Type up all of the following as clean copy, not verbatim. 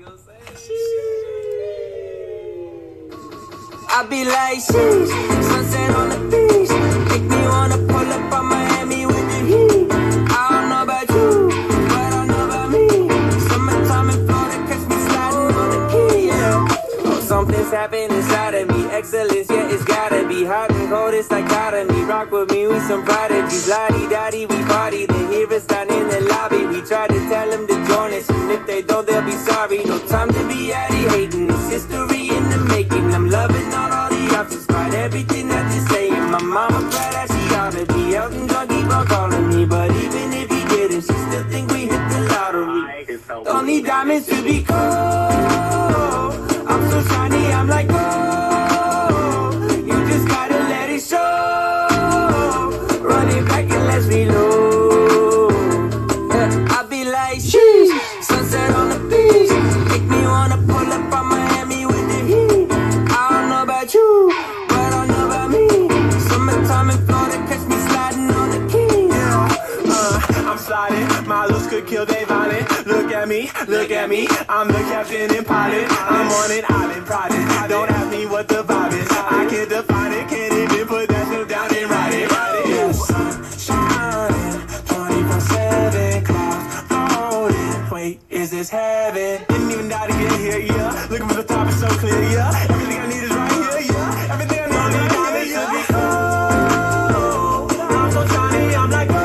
I be like, sheesh, sunset on the beach. Make me wanna pull up on Miami with the heat. I don't know about you, but I know about me. Summertime in Florida, catch me sliding on the key, yeah. Oh, something's happening inside of me. Excellence, yeah, it's gotta be hot and cold, it's dichotomy. Rock with me, we some prodigies. Lottie-dottie, we party. They hear us down in the lobby. We try to tell them to join us, and if they don't, they'll be sorry. No time to be addy hating. It's history in the making. I'm loving all the options, despite everything that they're saying. My mama proud that she oughta be. Elton John keep on calling me, but even if he didn't, she still think we hit the lottery. Don't need diamonds to be cold. I'm so shiny, I'm like gold. You just gotta let it show. Run it back and let's reload. I be like, sheesh, sunset on the beach. Make me wanna pull up on Miami with the heat. I don't know about you, but I know about me. Summertime in Florida, catch me sliding on the key. Yeah. I'm sliding, my looks could kill Dave Island. Look at me, I'm the captain and pilot. I'm on an island project. Don't ask me what the vibe is. I can't define it, can't even put that shit down and ride it. Yes, shining, 24/7, clouds floating. Wait, is this heaven? Didn't even die to get here, yeah. Looking for the top, it's so clear, yeah. Everything I need is right here, yeah. Everything I need is right here, yeah. I'm so shiny, I'm like, oh.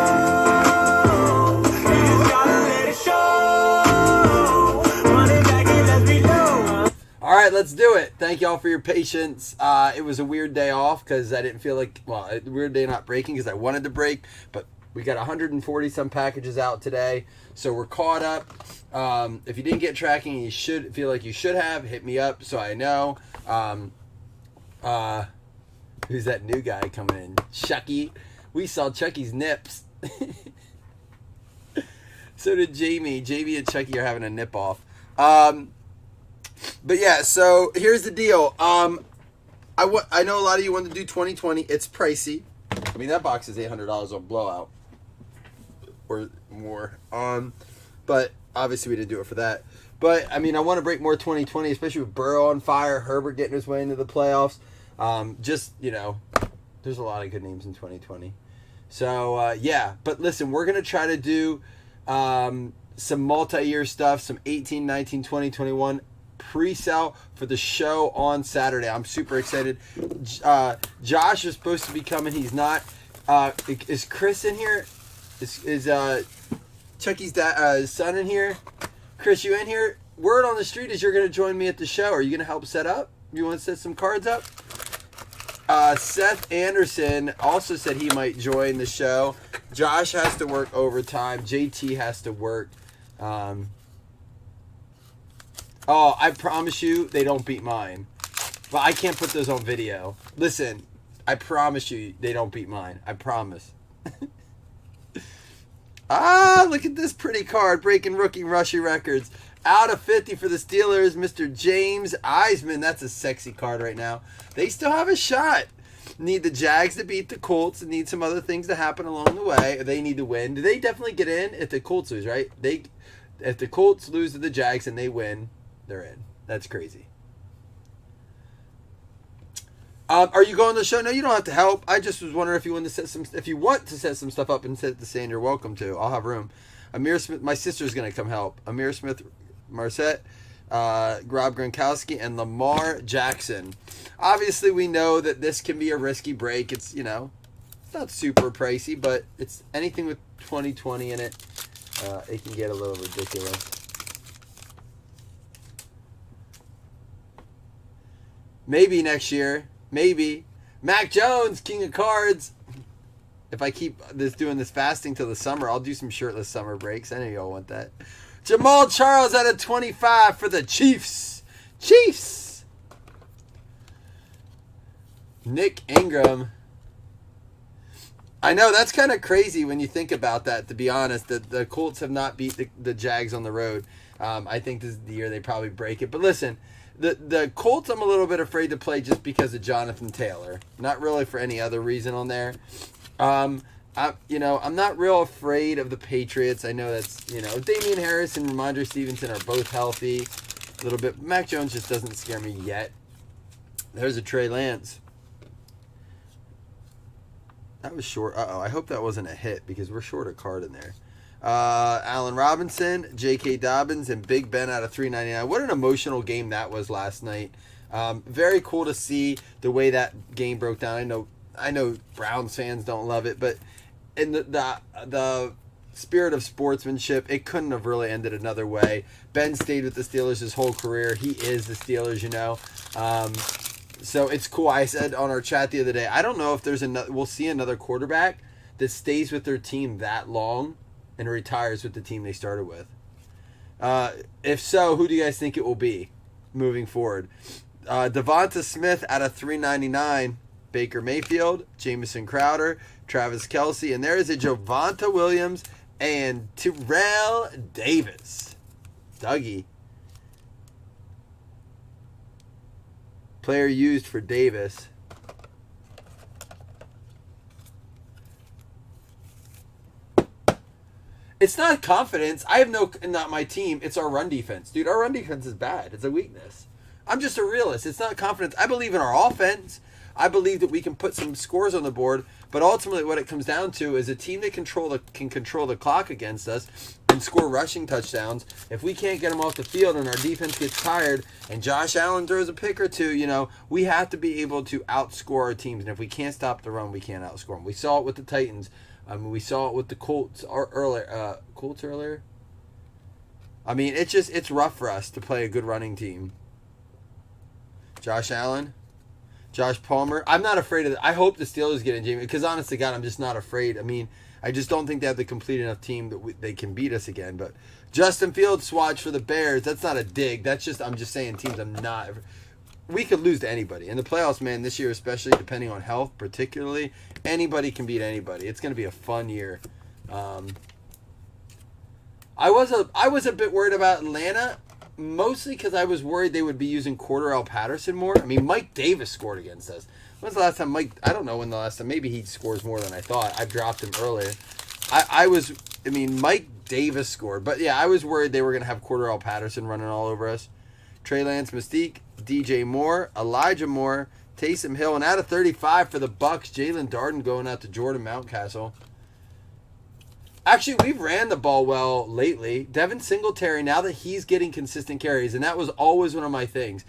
You just gotta let it show. Run it back and let's reload. All right, let's do it. Thank y'all for your patience. It was a weird day off because I didn't feel like, well, a weird day not breaking because I wanted to break, but we got 140 some packages out today, so we're caught up. If you didn't get tracking, you should feel like you should have. Hit me up so I know. Who's that new guy coming in? Chucky. We saw Chucky's nips. So did Jamie. Jamie and Chucky are having a nip off. But yeah, so here's the deal. I know a lot of you want to do 2020. It's pricey. I mean, that box is $800 on Blowout or more. But obviously we didn't do it for that. But I mean, I want to break more 2020, especially with Burrow on fire, Herbert getting his way into the playoffs. Just, you know, there's a lot of good names in 2020. So yeah, but listen, we're gonna try to do some multi-year stuff, some 18, 19, 20, 21 pre-sale for the show on Saturday. I'm super excited. Josh is supposed to be coming. He's not. Is Chris in here? Is Chucky's son in here? Chris, you in here? Word on the street is you're going to join me at the show. Are you going to help set up? You want to set some cards up? Seth Anderson also said he might join the show. Josh has to work overtime. JT has to work. Oh, I promise you they don't beat mine. But I can't put those on video. Listen, I promise you they don't beat mine. I promise. Look at this pretty card. Breaking rookie rushing records. Out of 50 for the Steelers, Mr. James Eisman. That's a sexy card right now. They still have a shot. Need the Jags to beat the Colts and need some other things to happen along the way. They need to win. Do they definitely get in if the Colts lose, right? If the Colts lose to the Jags and they win, they're in. That's crazy. Are you going to the show? No, you don't have to help. I just was wondering if you want to set some stuff up and set the stand, you're welcome to. I'll have room. Amir Smith, my sister's going to come help. Amir Smith, Marset, Rob Gronkowski, and Lamar Jackson. Obviously, we know that this can be a risky break. It's, you know, it's not super pricey, but it's anything with 2020 in it. It can get a little ridiculous. Maybe next year. Maybe. Mac Jones, King of Cards. If I keep doing this fasting till the summer, I'll do some shirtless summer breaks. I know y'all want that. Jamal Charles out of 25 for the Chiefs. Chiefs. Nick Ingram. I know, that's kind of crazy when you think about that, to be honest. The Colts have not beat the Jags on the road. I think this is the year they probably break it. But listen, the Colts I'm a little bit afraid to play just because of Jonathan Taylor. Not really for any other reason on there. I'm not real afraid of the Patriots. I know that's, Damian Harris and Ramondre Stevenson are both healthy. little bit. Mac Jones just doesn't scare me yet. There's a Trey Lance. That was short. Uh-oh, I hope that wasn't a hit because we're short a card in there. Allen Robinson, J.K. Dobbins, and Big Ben out of 399. What an emotional game that was last night. Very cool to see the way that game broke down. I know Browns fans don't love it, but in the spirit of sportsmanship, it couldn't have really ended another way. Ben stayed with the Steelers his whole career. He is the Steelers, you know. So it's cool. I said on our chat the other day, I don't know if we'll see another quarterback that stays with their team that long and retires with the team they started with. If so, who do you guys think it will be moving forward? Devonta Smith out of 399, Baker Mayfield, Jamison Crowder, Travis Kelce, and there is a Javonte Williams and Terrell Davis. Dougie. Player used for Davis. It's not confidence. I have not my team. It's our run defense. Dude, our run defense is bad. It's a weakness. I'm just a realist. It's not confidence. I believe in our offense. I believe that we can put some scores on the board, but ultimately what it comes down to is a team that can control the clock against us and score rushing touchdowns. If we can't get them off the field and our defense gets tired and Josh Allen throws a pick or two, you know, we have to be able to outscore our teams. And if we can't stop the run, we can't outscore them. We saw it with the Titans. We saw it with the Colts earlier. I mean, it's rough for us to play a good running team. Josh Allen, Josh Palmer. I'm not afraid of that. I hope the Steelers get in, Jamie, because honest to God, I'm just not afraid. I mean, I just don't think they have the complete enough team that they can beat us again. But Justin Fields swatch for the Bears. That's not a dig. I'm just saying teams I'm not. We could lose to anybody. In the playoffs, man, this year especially, depending on health particularly, anybody can beat anybody. It's going to be a fun year. I was a bit worried about Atlanta, mostly because I was worried they would be using Cordarrelle Patterson more. I mean, Mike Davis scored against us. When's the last time I don't know when the last time. Maybe he scores more than I thought. I dropped him earlier. Mike Davis scored. But, yeah, I was worried they were going to have Cordarrelle Patterson running all over us. Trey Lance, Mystique, DJ Moore, Elijah Moore, Taysom Hill, and out of 35 for the Bucks, Jalen Darden going out to Jordan Mountcastle. Actually, we've ran the ball well lately. Devin Singletary, now that he's getting consistent carries, and that was always one of my things.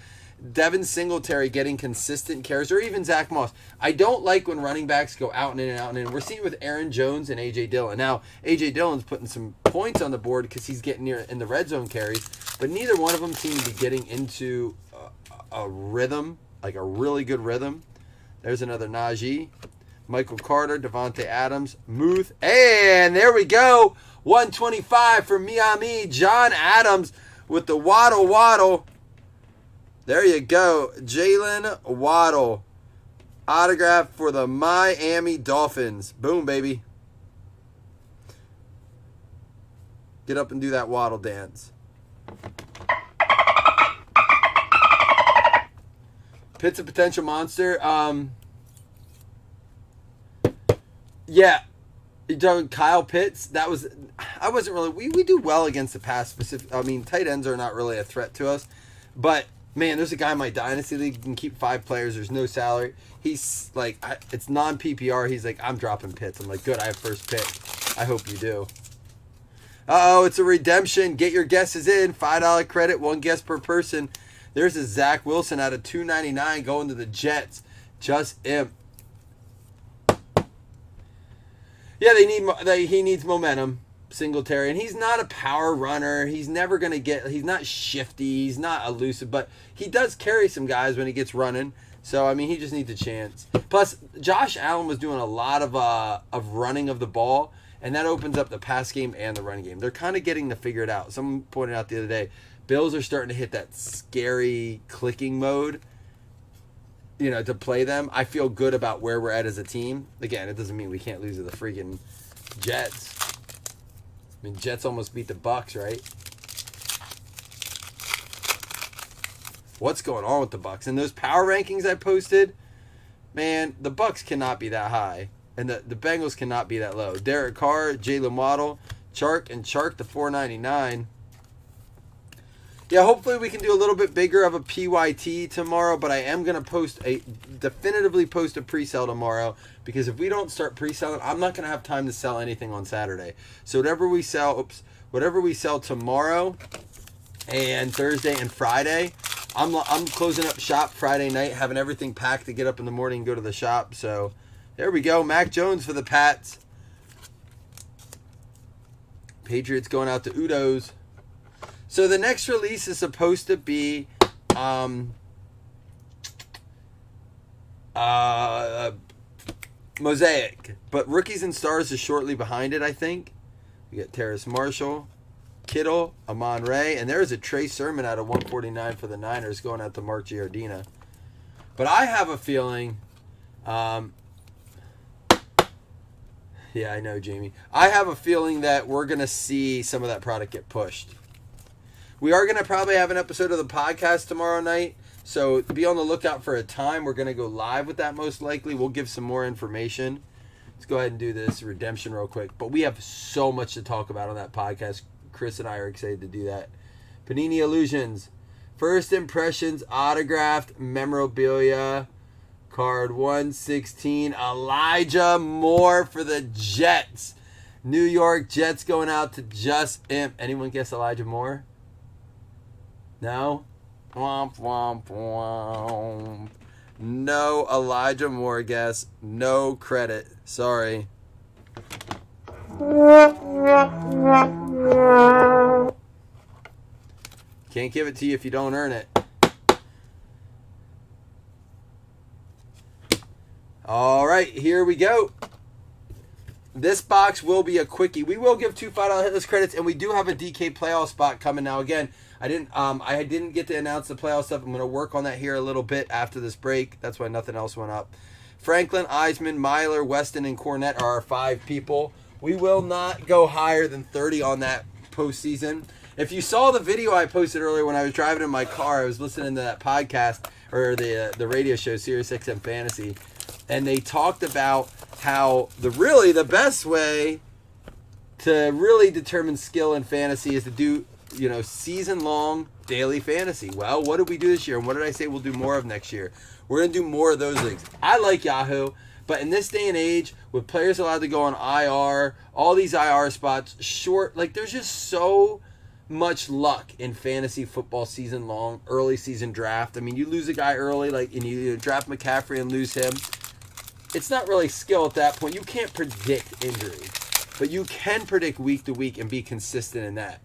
Devin Singletary getting consistent carries, or even Zach Moss. I don't like when running backs go out and in and out and in. We're seeing it with Aaron Jones and A.J. Dillon. Now, A.J. Dillon's putting some points on the board because he's getting near in the red zone carries, but neither one of them seem to be getting into a rhythm, like a really good rhythm. There's another Najee. Michael Carter, Devontae Adams, Muth, and there we go. 125 for Miami. John Adams with the waddle. There you go. Jalen Waddle. Autograph for the Miami Dolphins. Boom, baby. Get up and do that waddle dance. Pitt's a potential monster. Yeah. You're talking Kyle Pitts? I wasn't really... We do well against the pass specific... I mean, tight ends are not really a threat to us. But, man, there's a guy in my Dynasty League who can keep 5 players. There's no salary. He's like... it's non-PPR. He's like, I'm dropping Pitts. I'm like, good, I have first pick. I hope you do. Uh-oh, it's a redemption. Get your guesses in. $5 credit, 1 guess per person. There's a Zach Wilson out of $2.99 going to the Jets. Just imp. Yeah, he needs momentum, Singletary, and he's not a power runner. He's never going to he's not shifty, he's not elusive, but he does carry some guys when he gets running. So, I mean, he just needs a chance. Plus, Josh Allen was doing a lot of running of the ball, and that opens up the pass game and the run game. They're kind of getting to figure it out. Someone pointed out the other day, Bills are starting to hit that scary clicking mode, you know, to play them. I feel good about where we're at as a team. Again, it doesn't mean we can't lose to the freaking Jets. I mean, Jets almost beat the Bucks, right? What's going on with the Bucks? And those power rankings I posted, man, the Bucks cannot be that high. And the Bengals cannot be that low. Derek Carr, Jalen Waddle, Chark to $4.99. Yeah, hopefully we can do a little bit bigger of a PYT tomorrow, but I am going to definitively post a pre-sale tomorrow, because if we don't start pre-selling, I'm not going to have time to sell anything on Saturday. So whatever we sell tomorrow and Thursday and Friday, I'm closing up shop Friday night, having everything packed to get up in the morning and go to the shop. So there we go. Mac Jones for the Pats. Patriots going out to Udos. So the next release is supposed to be Mosaic, but Rookies and Stars is shortly behind it, I think. We got Terrace Marshall, Kittle, Amon-Ra, and there's a Trey Sermon out of 149 for the Niners going out to Mark Giardina. But I have a feeling, yeah, I know, Jamie. I have a feeling that we're going to see some of that product get pushed. We are going to probably have an episode of the podcast tomorrow night, so be on the lookout for a time. We're going to go live with that most likely. We'll give some more information. Let's go ahead and do this redemption real quick. But we have so much to talk about on that podcast. Chris and I are excited to do that. Panini Illusions. First Impressions autographed memorabilia. Card 116. Elijah Moore for the Jets. New York Jets going out to Just Imp. Anyone guess Elijah Moore? No? Womp, womp, womp. No Elijah Moore guess. No credit. Sorry. Can't give it to you if you don't earn it. All right, here we go. This box will be a quickie. We will give 2 $5 hitless credits, and we do have a DK playoff spot coming now. Again, I didn't get to announce the playoff stuff. I'm going to work on that here a little bit after this break. That's why nothing else went up. Franklin, Eisman, Myler, Weston, and Cornette are our 5 people. We will not go higher than 30 on that postseason. If you saw the video I posted earlier when I was driving in my car, I was listening to that podcast or the radio show Sirius XM Fantasy, and they talked about how the best way to really determine skill in fantasy is to do season-long daily fantasy. Well, what did we do this year, and what did I say we'll do more of next year? We're going to do more of those leagues. I like Yahoo, but in this day and age, with players allowed to go on IR, all these IR spots, there's just so much luck in fantasy football season long, early season draft. I mean, you lose a guy early, and you draft McCaffrey and lose him. It's not really skill at that point. You can't predict injury, but you can predict week to week and be consistent in that.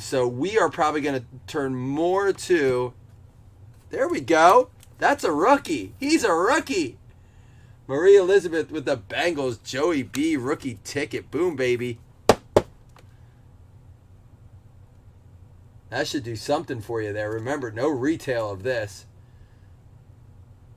So we are probably going to turn more to, there we go. That's a rookie. He's a rookie. Marie Elizabeth with the Bengals. Joey B, rookie ticket. Boom, baby. That should do something for you there. Remember, no retail of this.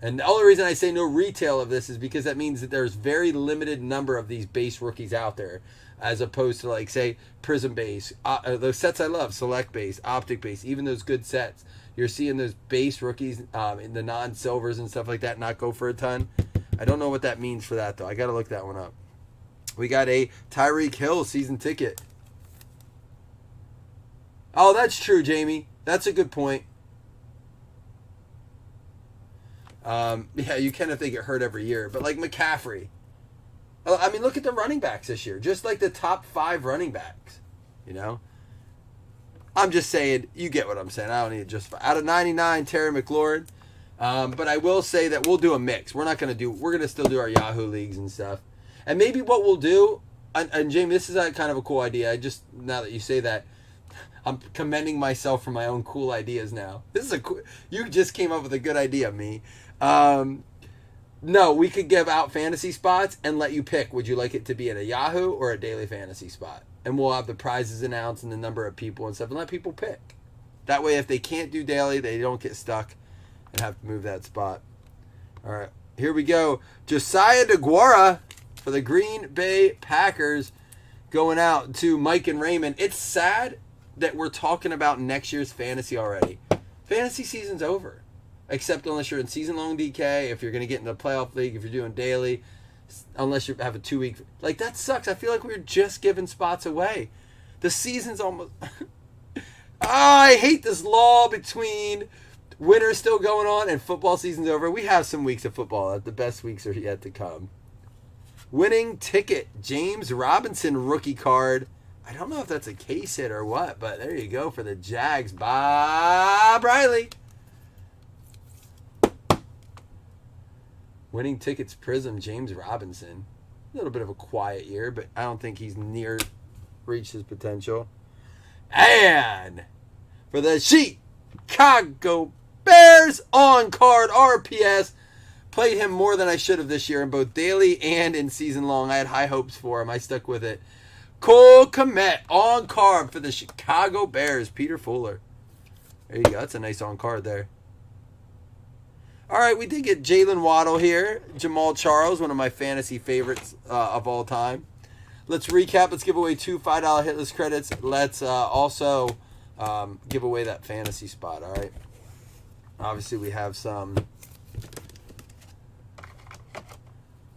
And the only reason I say no retail of this is because that means that there's very limited number of these base rookies out there, as opposed to, say, Prism base, those sets I love, Select base, Optic base, even those good sets. You're seeing those base rookies in the non-silvers and stuff like that not go for a ton. I don't know what that means for that, though. I got to look that one up. We got a Tyreek Hill season ticket. Oh, that's true, Jamie. That's a good point. Yeah, you kind of think it hurt every year. But like McCaffrey. I mean, look at the running backs this year. Just like the top 5 running backs. I'm just saying, you get what I'm saying. I don't need just out of 99, Terry McLaurin. But I will say that we'll do a mix. We're going to still do our Yahoo leagues and stuff. And maybe what we'll do, and Jamie, this is kind of a cool idea. Now that you say that, I'm commending myself for my own cool ideas now. You just came up with a good idea, me. No, we could give out fantasy spots and let you pick. Would you like it to be at a Yahoo or a daily fantasy spot? And we'll have the prizes announced and the number of people and stuff, and let people pick. That way, if they can't do daily, they don't get stuck and have to move that spot. All right, here we go. Josiah DeGuara for the Green Bay Packers going out to Mike and Raymond. It's sad that we're talking about next year's fantasy already. Fantasy season's over. Except unless you're in season-long DK, if you're going to get into a playoff league, if you're doing daily, unless you have a 2-week. That sucks. I feel like we're just giving spots away. The season's almost... I hate this law between winter's still going on and football season's over. We have some weeks of football. The best weeks are yet to come. Winning ticket, James Robinson rookie card. I don't know if that's a case hit or what, but there you go for the Jags. Bob Riley. Winning tickets, Prism, James Robinson. A little bit of a quiet year, but I don't think he's near reached his potential. And for the Chicago Bears on card RPS. Played him more than I should have this year in both daily and in season long. I had high hopes for him. I stuck with it. Cole Kmet on card for the Chicago Bears. Peter Fuller. There you go. That's a nice on card there. All right, we did get Jalen Waddle here. Jamal Charles, one of my fantasy favorites of all time. Let's recap. Let's give away 2 $5 hitless credits. Let's also give away that fantasy spot. All right. Obviously, we have some.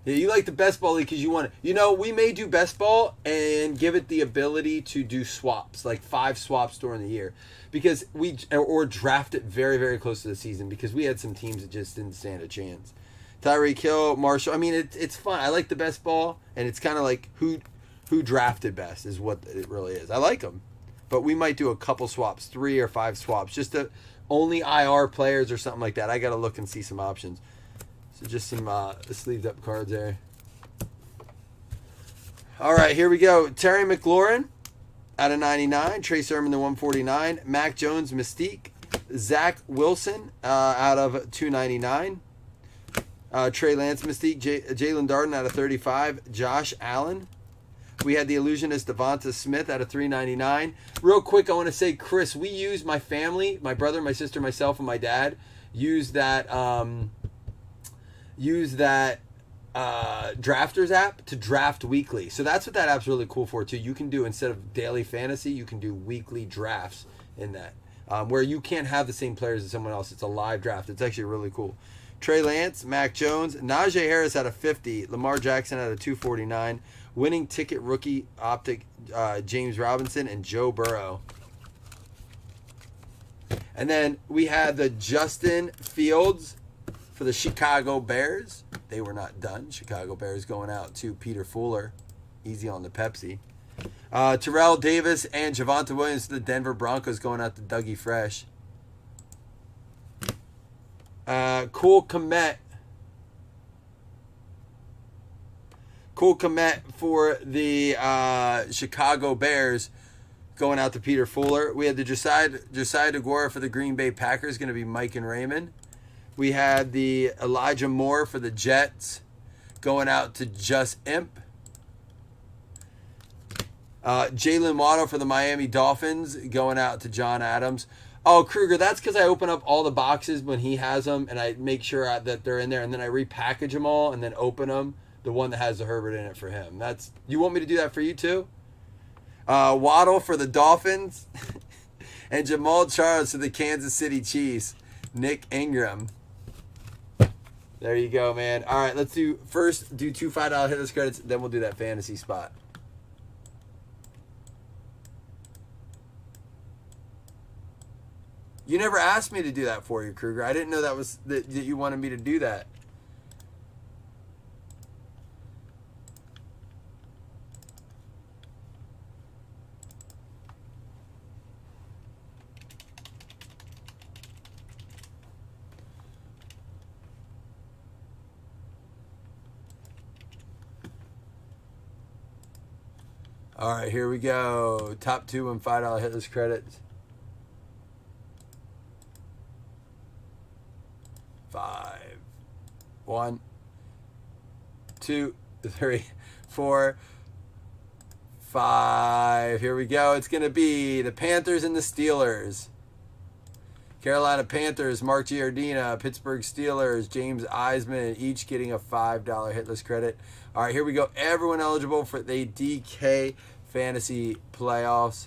Yeah, you like the best ball league because you want it. You know, we may do best ball and give it the ability to do swaps, like 5 swaps during the year, because or draft it very, very close to the season because we had some teams that just didn't stand a chance. Tyreek Hill, Marshall. I mean, it's fun. I like the best ball, and it's kind of like who drafted best is what it really is. I like them, but we might do a couple swaps, 3 or 5 swaps, just to only IR players or something like that. I got to look and see some options. So just some sleeved up cards there. All right, here we go. Terry McLaurin out of 99. Trey Sermon to 149. Mac Jones, Mystique. Zach Wilson out of 299. Trey Lance, Mystique. Jalen Darden out of 35. Josh Allen. We had the illusionist Devonta Smith out of 399. Real quick, I want to say, Chris, we used my family, my brother, my sister, myself, and my dad, used that Drafters app to draft weekly. So that's what that app's really cool for, too. You can do, instead of daily fantasy, you can do weekly drafts in that, where you can't have the same players as someone else. It's a live draft. It's actually really cool. Trey Lance, Mac Jones, Najee Harris out of 50, Lamar Jackson out of 249, winning ticket rookie optic James Robinson, and Joe Burrow. And then we had the Justin Fields for the Chicago Bears. They were not done. Chicago Bears going out to Peter Fuller. Easy on the Pepsi. Terrell Davis and Javonte Williams to the Denver Broncos going out to Dougie Fresh. Cole Kmet. Cole Kmet for the Chicago Bears going out to Peter Fuller. We had the Josiah DeGuara for the Green Bay Packers, going to be Mike and Raymond. We had the Elijah Moore for the Jets going out to Just Imp. Jalen Waddle for the Miami Dolphins going out to John Adams. Oh, Kruger, that's because I open up all the boxes when he has them, and I make sure that they're in there, and then I repackage them all and then open them, the one that has the Herbert in it for him. You want me to do that for you too? Waddle for the Dolphins and Jamal Charles for the Kansas City Chiefs. Nick Ingram. There you go, man. All right, let's do 2 $5 hitless credits, then we'll do that fantasy spot. You never asked me to do that for you, Kruger. I didn't know that you wanted me to do that. All right, here we go. Top 2 and $5 hitless credits. 5, 1, 2, 3, 4, 5. Here we go. It's going to be the Panthers and the Steelers. Carolina Panthers, Mark Giardina. Pittsburgh Steelers, James Eisman, each getting a $5 hitless credit. All right, here we go. Everyone eligible for the DK Fantasy Playoffs.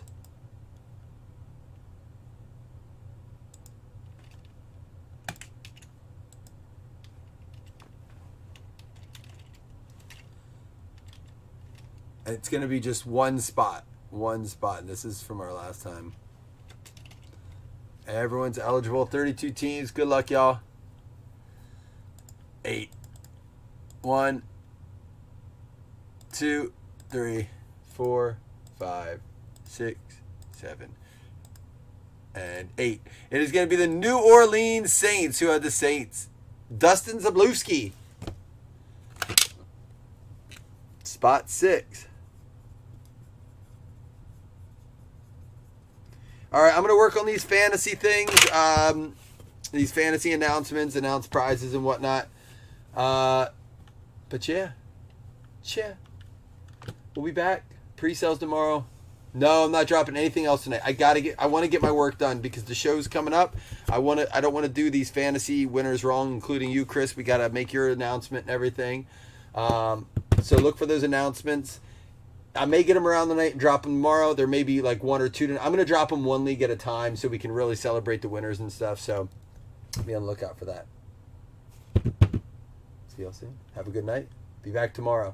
It's going to be just one spot. And this is from our last time. Everyone's eligible. 32 teams. Good luck, y'all. 8. 1, 2, 3, 4, 5, 6, 7, and 8. It is going to be the New Orleans Saints who are the Saints. Dustin Zablewski. Spot 6. All right, I'm going to work on these fantasy things, these fantasy announcements, announce prizes and whatnot. But yeah, we'll be back. Pre-sales tomorrow. No, I'm not dropping anything else tonight. I want to get my work done because the show's coming up. I don't want to do these fantasy winners wrong, including you, Chris. We got to make your announcement and everything. So look for those announcements. I may get them around the night and drop them tomorrow. There may be like 1 or 2. I'm going to drop them 1 league at a time so we can really celebrate the winners and stuff. So be on the lookout for that. See y'all soon. Have a good night. Be back tomorrow.